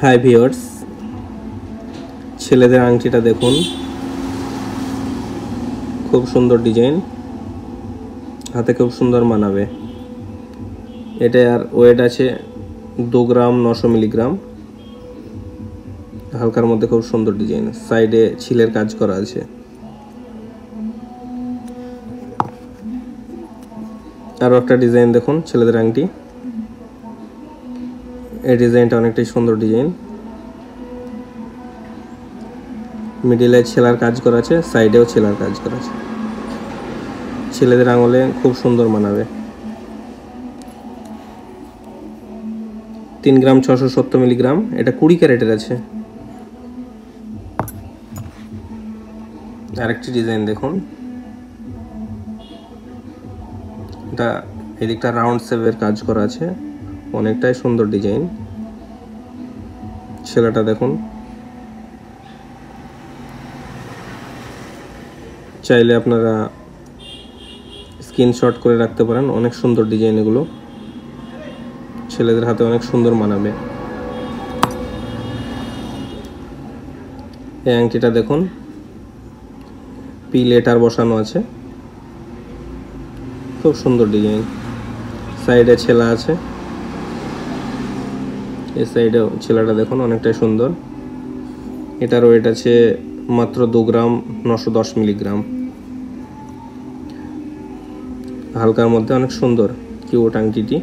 Hi viewers, ছেলেদের আংটিটা দেখুন, খুব সুন্দর ডিজাইন, হাতে খুব সুন্দর মানাবে। এটা আর ওয়েট আছে 2 গ্রাম 900 মিলিগ্রাম। হালকার মধ্যে খুব সুন্দর ডিজাইন, সাইডে ছিলের কাজ করা আছে। আরও একটা ডিজাইন দেখুন, ছেলেদের আংটি। এই ডিজাইনটা অনেকটাই সুন্দর ডিজাইন, মিডিলে ছেলার কাজ করা আছে, সাইডেও ছেলার কাজ করা আছে। ছেলেদের আঙুলে খুব সুন্দর মানাবে। 3 গ্রাম 670 মিলিগ্রাম। এটা 20 ক্যারেটের আছে। আরেকটি ডিজাইন দেখুন, এটা এদিকটা রাউন্ড শেপের কাজ করা আছে, অনেকটাই সুন্দর ডিজাইন। ছেলেটা দেখুন, চাইলে আপনারা স্ক্রিনশট করে রাখতে পারেন। অনেক সুন্দর ডিজাইন এগুলো, ছেলেদের হাতে অনেক সুন্দর মানাবে। এই আংটিটা দেখুন, পি লেটার বসানো আছে, খুব সুন্দর ডিজাইন। সাইডে ছেলা আছে, এই সাইডেও ছেলাটা দেখুন, অনেকটাই সুন্দর। এটার ওয়েট আছে মাত্র 2 গ্রাম 910 মিলিগ্রাম। হালকার মধ্যে অনেক সুন্দর কিউট আংটিটি।